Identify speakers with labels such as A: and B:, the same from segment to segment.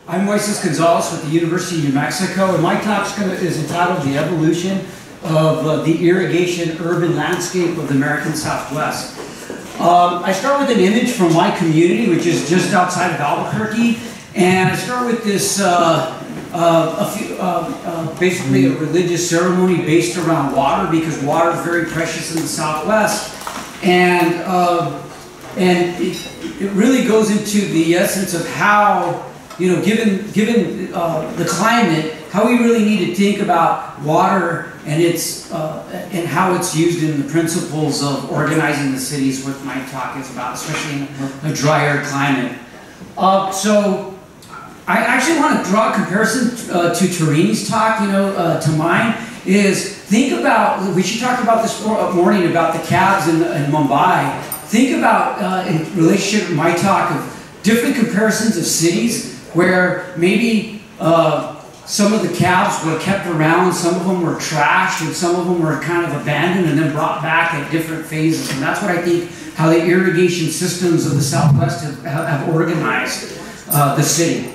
A: I'm Moises Gonzales with the University of New Mexico, and my talk is entitled The Evolution of the Irrigation Urban Landscape of the American Southwest. I start with an image from my community, which is just outside of Albuquerque, and I start with this, basically a religious ceremony based around water, because water is very precious in the Southwest, and it really goes into the essence of how, given the climate, how we really need to think about water and its and how it's used in the principles of organizing the cities, what my talk is about, especially in a drier climate. So I actually want to draw a comparison to Tarini's talk, to mine. Is think about, we should talk about this morning about the cabs in Mumbai. Think about, in relationship to my talk, of different comparisons of cities where maybe some of the cabs were kept around, some of them were trashed, and some of them were kind of abandoned and then brought back at different phases. And that's what I think how the irrigation systems of the Southwest have organized the city.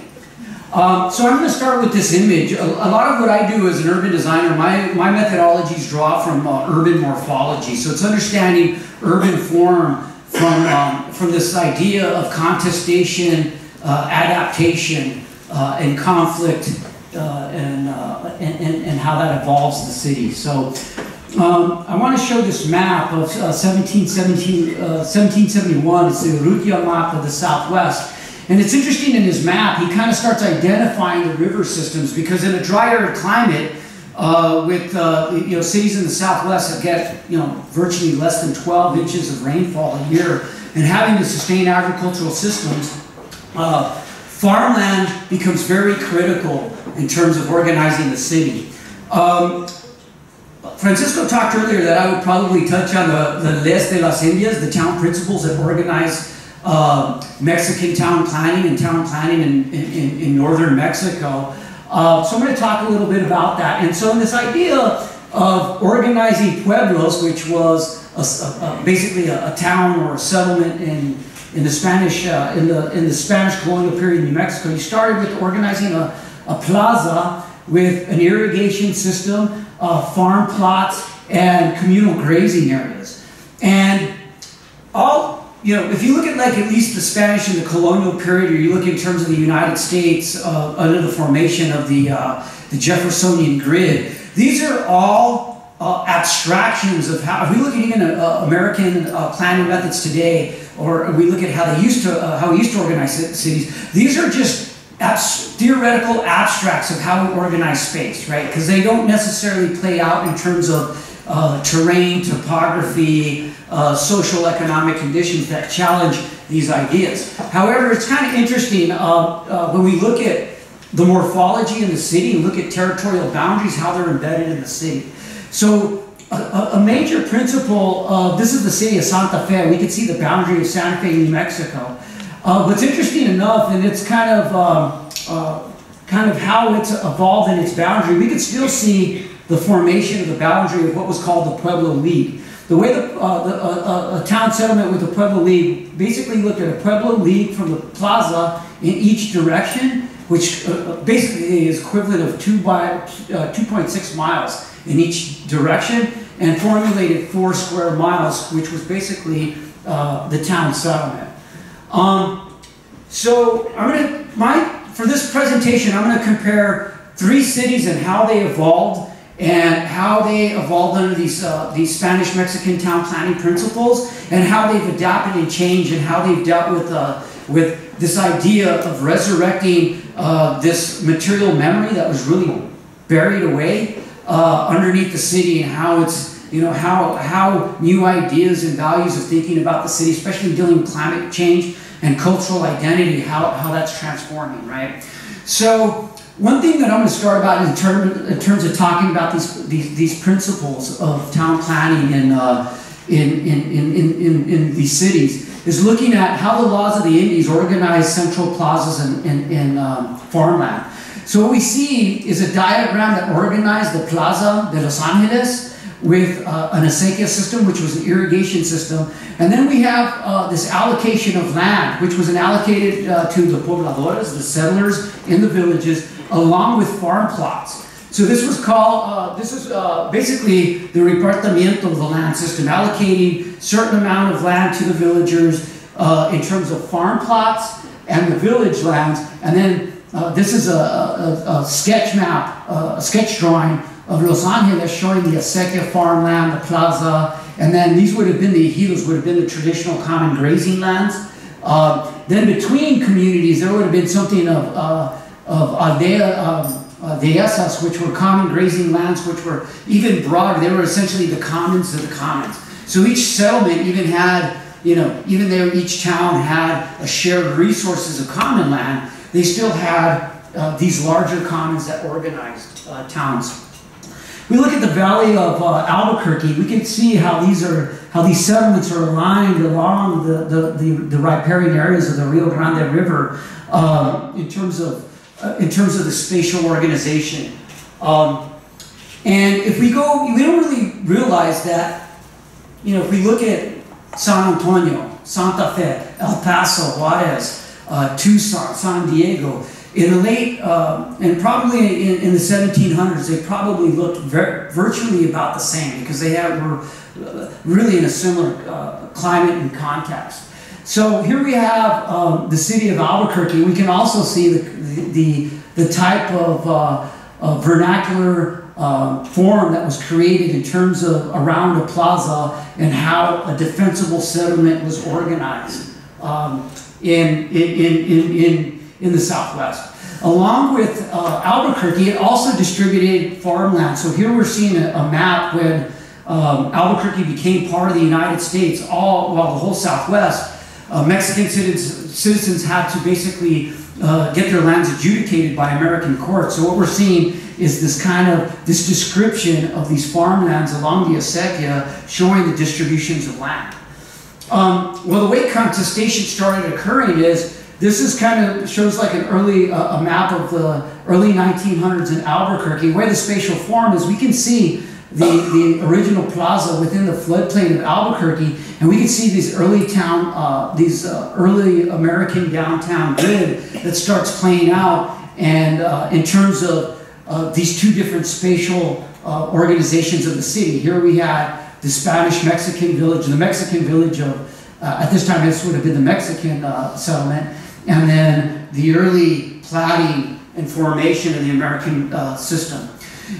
A: So I'm going to start with this image. A lot of what I do as an urban designer, my methodologies draw from urban morphology. So it's understanding urban form from this idea of contestation, adaptation, and conflict, and how that evolves the city. So I want to show this map of 1771. It's the Urrutia map of the Southwest. And it's interesting, in his map, he kind of starts identifying the river systems, because in a drier climate, with cities in the Southwest that get virtually less than 12 inches of rainfall a year, and having to sustain agricultural systems, farmland becomes very critical in terms of organizing the city. Francisco talked earlier that I would probably touch on the Les de las Indias, the town principles that organize Mexican town planning and town planning in northern Mexico. So I'm going to talk a little bit about that. And so in this idea of organizing pueblos, which was basically a town or a settlement in the Spanish in the Spanish colonial period in New Mexico, you started with organizing a plaza with an irrigation system, farm plots, and communal grazing areas. And if you look at at least the Spanish in the colonial period, or you look in terms of the United States under the formation of the Jeffersonian grid, these are all abstractions of how, if we look at even American planning methods today, or we look at how we used to organize cities, these are just theoretical abstracts of how we organize space, right? Because they don't necessarily play out in terms of terrain, topography, social economic conditions that challenge these ideas. However, it's kind of interesting when we look at the morphology in the city and look at territorial boundaries, how they're embedded in the city. So a major principle, this is the city of Santa Fe. We can see the boundary of Santa Fe, New Mexico. What's interesting enough, and it's kind of how it's evolved in its boundary, we can still see the formation of the boundary of what was called the Pueblo League. The way a town settlement with the Pueblo League basically looked at a Pueblo League from the plaza in each direction, which basically is equivalent of 2.6 miles in each direction, and formulated 4 square miles, which was basically the town settlement. So for this presentation, I'm going to compare 3 cities and how they evolved, and how they evolved under these Spanish-Mexican town planning principles, and how they've adapted and changed, and how they've dealt with this idea of resurrecting this material memory that was really buried away underneath the city, and how it's how new ideas and values of thinking about the city, especially dealing with climate change and cultural identity, how that's transforming, right? So one thing that I'm going to start about in terms of talking about these principles of town planning in these cities is looking at how the laws of the Indies organize central plazas and farmland. So what we see is a diagram that organized the Plaza de Los Angeles with an acequia system, which was an irrigation system. And then we have this allocation of land, which was allocated to the pobladores, the settlers in the villages, along with farm plots. So this was called, basically the repartimiento of the land system, allocating certain amount of land to the villagers in terms of farm plots and the village lands. And then this is a sketch map, a sketch drawing of Los Angeles showing the acequia farmland, the plaza, and then these would have been the ejidos, would have been the traditional common grazing lands. Then between communities, there would have been something of dehesas, which were common grazing lands, which were even broader. They were essentially the commons of the commons. So each settlement even had, even though each town had a shared resources of common land, they still had these larger commons that organized towns. We look at the valley of Albuquerque. We can see how these settlements are aligned along the riparian areas of the Rio Grande River in terms of the spatial organization. And if we go, we don't really realize that, if we look at San Antonio, Santa Fe, El Paso, Juarez, Tucson, San Diego, in the late, and probably in the 1700s, they probably looked virtually about the same because they were really in a similar climate and context. So here we have the city of Albuquerque. We can also see the type of vernacular form that was created in terms of around a plaza and how a defensible settlement was organized in the Southwest. Along with Albuquerque, it also distributed farmland. So here we're seeing a map when Albuquerque became part of the United States, the whole Southwest. Mexican citizens had to basically get their lands adjudicated by American courts. So what we're seeing is this description of these farmlands along the acequia showing the distributions of land. Well, the way contestation started occurring is, this is shows like an early a map of the early 1900s in Albuquerque. Where the spatial form is, we can see the original plaza within the floodplain of Albuquerque, and we can see these early early American downtown grid that starts playing out, and in terms of these two different spatial organizations of the city. Here we had the Spanish-Mexican village, the Mexican village of, at this time this would have been the Mexican settlement, and then the early plating and formation of the American system.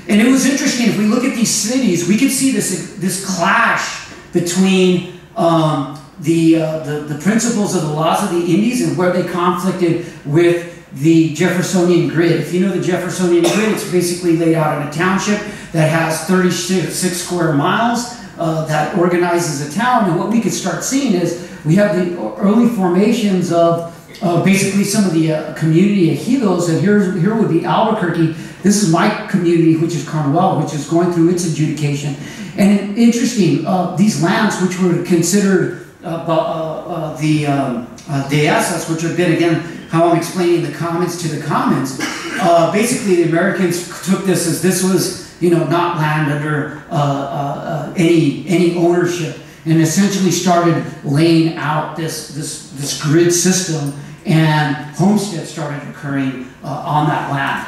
A: And it was interesting, if we look at these cities, we can see this clash between the principles of the laws of the Indies and where they conflicted with the Jeffersonian grid. If you know the Jeffersonian grid, it's basically laid out in a township that has 36 square miles that organizes a town. And what we could start seeing is we have the early formations of basically some of the community ejidos, and here would be Albuquerque. This is my community, which is Carnuel, which is going through its adjudication. And interesting, these lands, which were considered the dehesas, which have been, again, how I'm explaining the commons to the commons, basically the Americans took this as this was, not land under any ownership, and essentially started laying out this grid system, and homesteads started occurring on that land.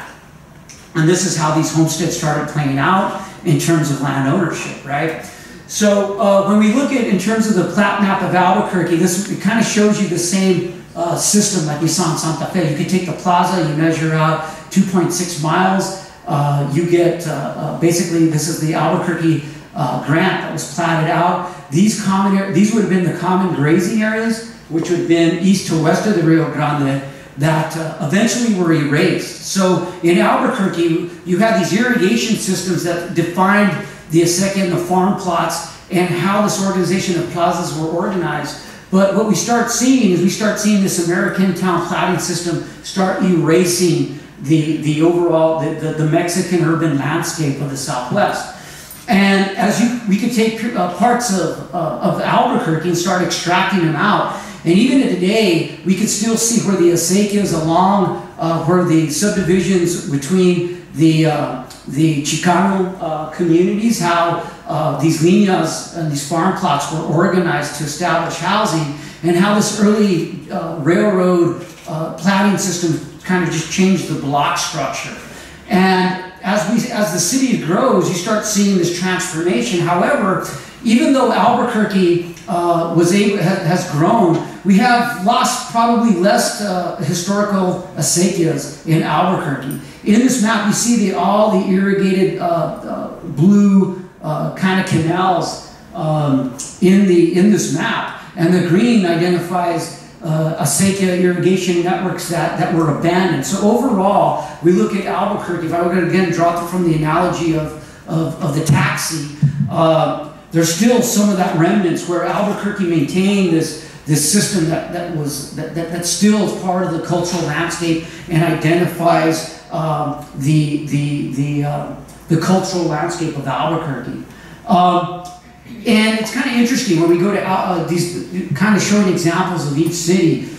A: And this is how these homesteads started playing out in terms of land ownership, right? So when we look at, in terms of the plat map of Albuquerque, it kind of shows you the same system like we saw in Santa Fe. You can take the plaza, you measure out 2.6 miles, you get, basically this is the Albuquerque grant that was platted out. These would have been the common grazing areas, which would have been east to west of the Rio Grande, that eventually were erased. So in Albuquerque, you had these irrigation systems that defined the acequia and the farm plots and how this organization of plazas were organized. But what we start seeing is this American town platting system start erasing the overall, the Mexican urban landscape of the Southwest. And we could take parts of Albuquerque and start extracting them out. And even today, we can still see where the acequias along, where the subdivisions between the the Chicano communities, how these líneas and these farm plots were organized to establish housing, and how this early railroad planning system kind of just changed the block structure. And as the city grows, you start seeing this transformation. However, even though Albuquerque has grown, we have lost probably less historical acequias in Albuquerque. In this map, you see all the irrigated blue kind of canals in this map, and the green identifies acequia irrigation networks that were abandoned. So overall, we look at Albuquerque. If I were going to again draw from the analogy of the taxi, there's still some of that remnants where Albuquerque maintained this system that still is part of the cultural landscape and identifies the cultural landscape of Albuquerque. And it's kind of interesting when we go to these kind of showing examples of each city.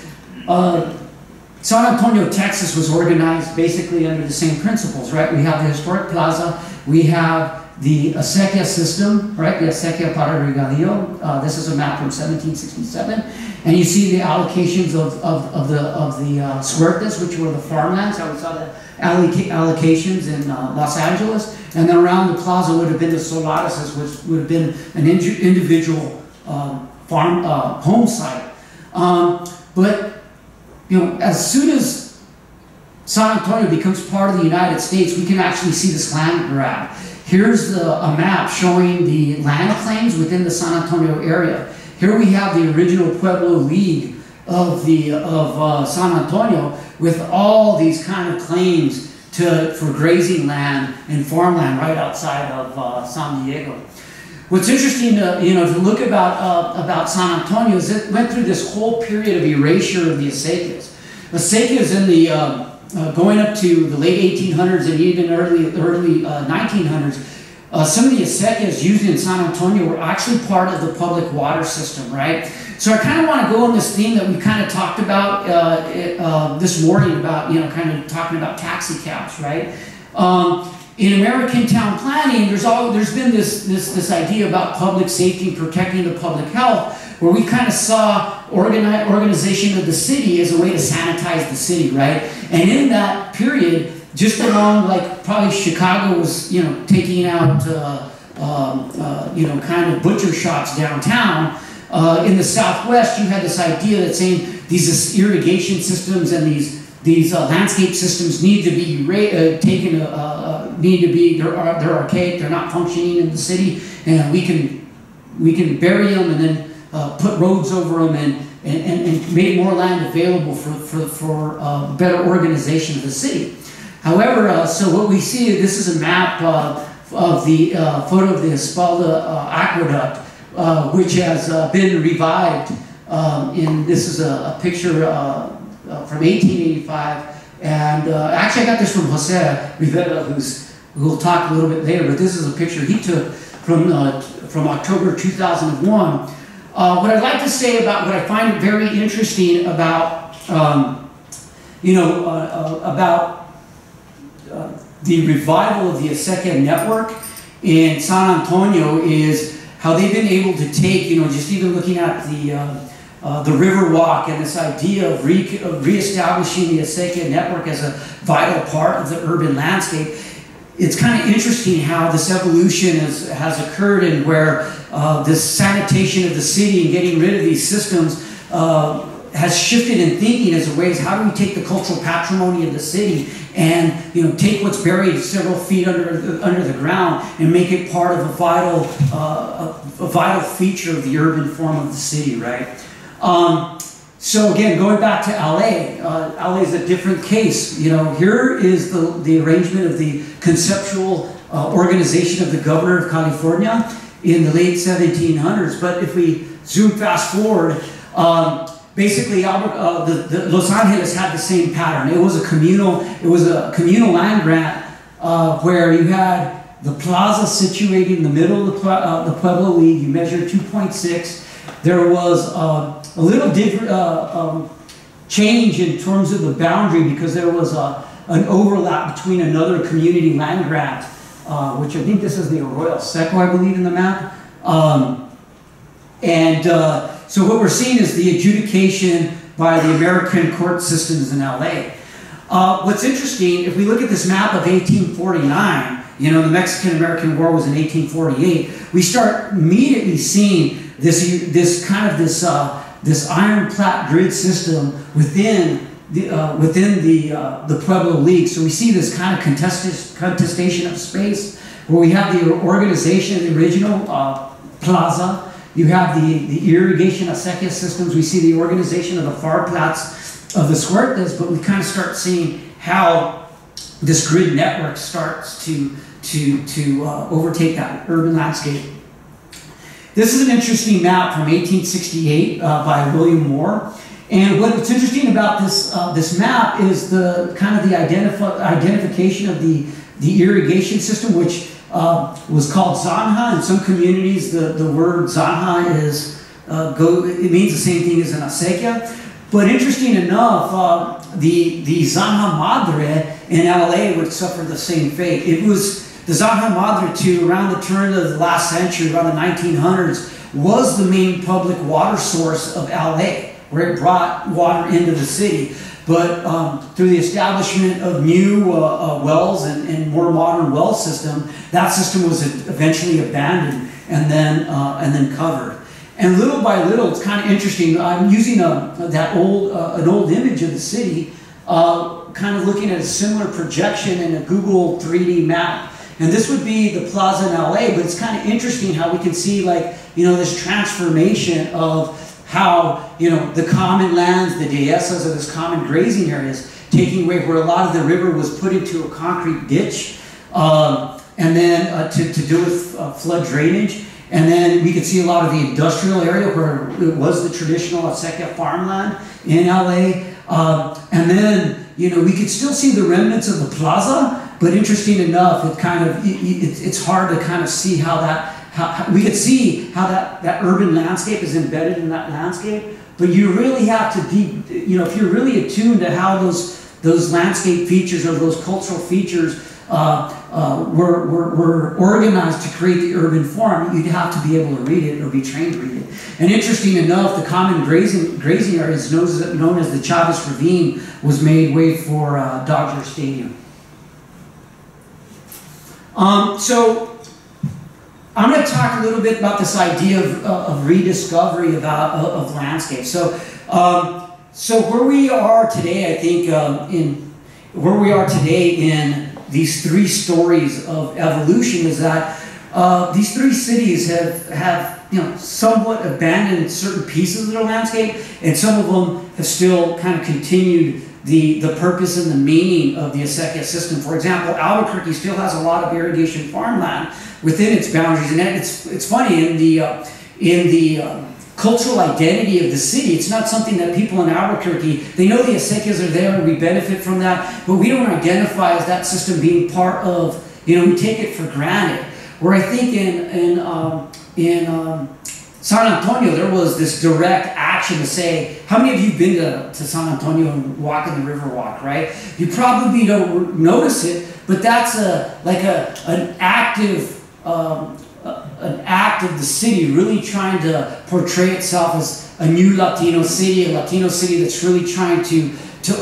A: San Antonio, Texas was organized basically under the same principles, right? We have the historic plaza, we have the acequia system, right? The acequia para regadío. This is a map from 1767, and you see the allocations of the suertes, which were the farmlands. So we saw the allocations in Los Angeles, and then around the plaza would have been the solares, which would have been an individual farm home site. But you know, as soon as San Antonio becomes part of the United States, we can actually see this land grab. Here's a map showing the land claims within the San Antonio area. Here we have the original Pueblo League of San Antonio with all these kind of claims for grazing land and farmland right outside of San Diego. What's interesting, to look about San Antonio is it went through this whole period of erasure of the acequias. Acequias in the going up to the late 1800s and even early 1900s, some of the acequias used in San Antonio were actually part of the public water system, right? So I kind of want to go on this theme that we kind of talked about this morning about, kind of talking about taxi cabs, right? In American town planning, there's been this idea about public safety and protecting the public health, where we kind of saw organization of the city as a way to sanitize the city, right? And in that period, just along like probably Chicago was, taking out, kind of butcher shops downtown. In the Southwest, you had this idea that saying these irrigation systems and these landscape systems need to be they're archaic, they're not functioning in the city, and we can bury them and then put roads over them and make more land available for better organization of the city. However, so what we see, this is a map of the photo of the Espalda Aqueduct, which has been revived. This is a picture from 1885, and actually I got this from Jose Rivera, who we'll talk a little bit later. But this is a picture he took from October 2001. What I'd like to say about what I find very interesting about the revival of the acequia network in San Antonio is how they've been able to take, just even looking at the river walk and this idea of reestablishing the acequia network as a vital part of the urban landscape. It's kind of interesting how this evolution has occurred, and where this sanitation of the city and getting rid of these systems has shifted in thinking as a ways, how do we take the cultural patrimony of the city and take what's buried several feet under the ground and make it part of a vital feature of the urban form of the city, right? So again, going back to LA, LA is a different case. Here is the arrangement of the conceptual organization of the governor of California in the late 1700s. But if we zoom fast forward, basically Los Angeles had the same pattern. It was a communal land grant where you had the plaza situated in the middle of the Pueblo League. You measured 2.6. There was a little different change in terms of the boundary, because there was an overlap between another community land grant, which I think this is the Arroyo Seco, I believe, in the map. So what we're seeing is the adjudication by the American court systems in LA. What's interesting, if we look at this map of 1849, you know, the Mexican-American War was in 1848, we start immediately seeing this ironclad grid system within the Pueblo League. So we see this kind of contestation of space, where we have the organization of the original plaza. You have the irrigation acequia systems. We see the organization of the far plats of the Suertes, but we kind of start seeing how this grid network starts to overtake that urban landscape. This is an interesting map from 1868 by William Moore. And what's interesting about this map is the kind of the identification of the irrigation system, which was called Zanja. In some communities, the word Zanja it means the same thing as an acequia. But interesting enough, the Zanja Madre in LA would suffer the same fate. It was the Zanja Madre to around the turn of the last century, around the 1900s, was the main public water source of LA, where it brought water into the city. But through the establishment of new wells and more modern well system, that system was eventually abandoned and then covered. And little by little, it's kind of interesting. I'm using an old image of the city, kind of looking at a similar projection in a Google 3D map. And this would be the plaza in LA, but it's kind of interesting how we can see, like, you know, this transformation of how, you know, the common lands, the dehesas, or this common grazing areas, taking away where a lot of the river was put into a concrete ditch, and then to do with flood drainage. And then we could see a lot of the industrial area where it was the traditional acequia farmland in LA. And then, you know, we could still see the remnants of the plaza, but interesting enough, it's hard to kind of see how we could see how that urban landscape is embedded in that landscape, but you really have to you know, if you're really attuned to how those landscape features or those cultural features were organized to create the urban form, you'd have to be able to read it or be trained to read it. And interesting enough, the common grazing areas known as the Chavez Ravine was made way for Dodger Stadium. So I'm going to talk a little bit about this idea of rediscovery of landscape. So where we are today, I think, in these three stories of evolution is that these three cities have you know, somewhat abandoned certain pieces of their landscape, and some of them have still kind of continued the purpose and the meaning of the acequia system. For example, Albuquerque still has a lot of irrigation farmland within its boundaries, and it's funny, in the cultural identity of the city, it's not something that people in Albuquerque, they know the acequias are there and we benefit from that, but we don't identify as that system being part of, you know, we take it for granted. Where I think in San Antonio, there was this direct action to say, how many of you been to San Antonio and walking the Riverwalk, right? You probably don't notice it, but that's an act of the city really trying to portray itself as a new Latino city that's really trying to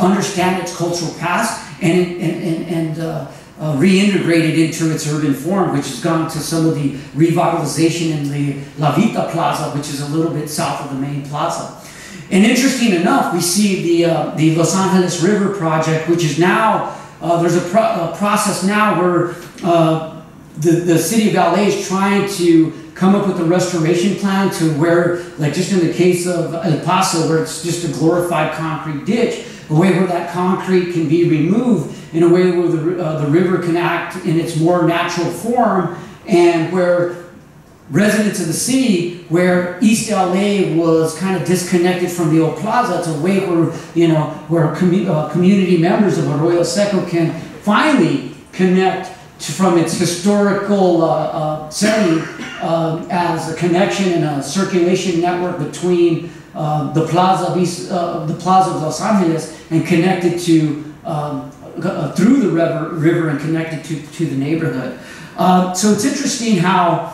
A: understand its cultural past and reintegrate it into its urban form, which has gone to some of the revitalization in the La Vita Plaza, which is a little bit south of the main plaza. And interesting enough, we see the Los Angeles River project, which is now, there's a process now where the city of LA is trying to come up with a restoration plan to where, like just in the case of El Paso, where it's just a glorified concrete ditch, a way where that concrete can be removed in a way where the river can act in its more natural form, and where residents of the city, where East LA was kind of disconnected from the old plaza, it's a way where, you know, where community members of Arroyo Seco can finally connect from its historical setting as a connection and a circulation network between the plaza of Los Angeles and connected to through the river and connected to the neighborhood. So it's interesting how,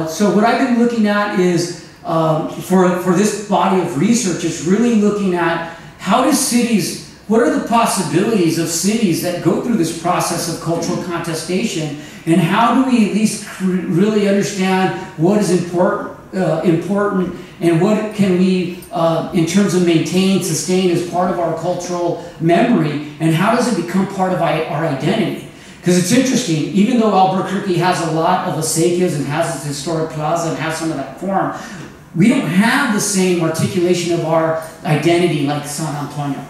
A: so what I've been looking at is, for this body of research, is really looking at how do cities, what are the possibilities of cities that go through this process of cultural contestation, and how do we at least really understand what is important and what can we, in terms of maintain, sustain as part of our cultural memory, and how does it become part of our identity? Because it's interesting, even though Albuquerque has a lot of acequias and has its historic plaza and has some of that form, we don't have the same articulation of our identity like San Antonio.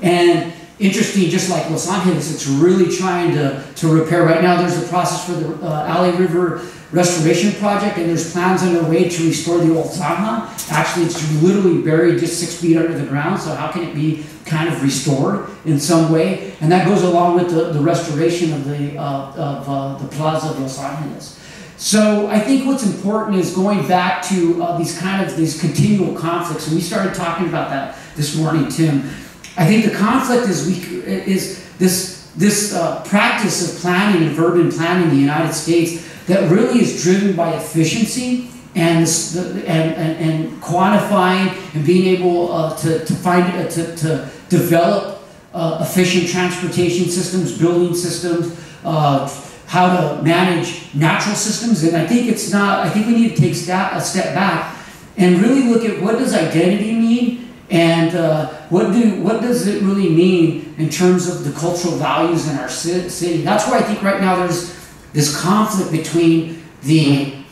A: And interesting, just like Los Angeles, it's really trying to repair. Right now there's a process for the Alley River Restoration Project, and there's plans underway to restore the old Zanja. Actually, it's literally buried just 6 feet under the ground, so how can it be kind of restored in some way? And that goes along with the restoration of the Plaza of Los Angeles. So I think what's important is going back to these continual conflicts, and we started talking about that this morning, Tim. I think the conflict is this practice of planning and urban planning in the United States that really is driven by efficiency and quantifying and being able to develop efficient transportation systems, building systems, how to manage natural systems. And I think I think we need to take a step back and really look at what does identity mean, and what does it really mean in terms of the cultural values in our city. That's where I think right now there's this conflict between the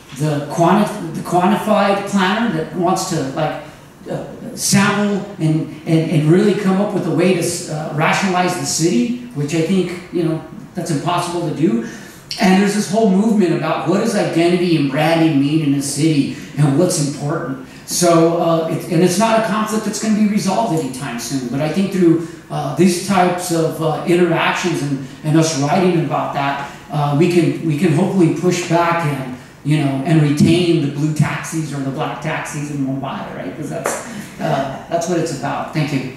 A: quantified planner that wants to sample and really come up with a way to rationalize the city, which I think, that's impossible to do. And there's this whole movement about what does identity and branding mean in a city and what's important. So, it's not a conflict that's going to be resolved anytime soon. But I think through these types of interactions and us writing about that, we can hopefully push back and retain the blue taxis or the black taxis in Mumbai, right? Because that's what it's about. Thank you.